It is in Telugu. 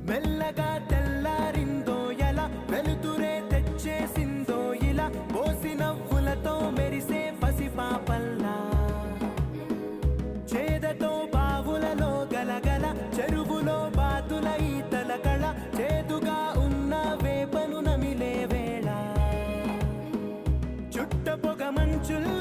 మెల్లగా తెల్లారిందో ఎలా వెలుతురే తెచ్చేసిందో ఇలా పోసి నవ్వులతో మెరిసే పసిపాపల్లా చేదతో బావులలో గలగల చెరువులో బాతుల ఈతల కళ చేదుగా ఉన్న వేపను నమిలే వేళ చుట్ట పొగ మంచుల్లో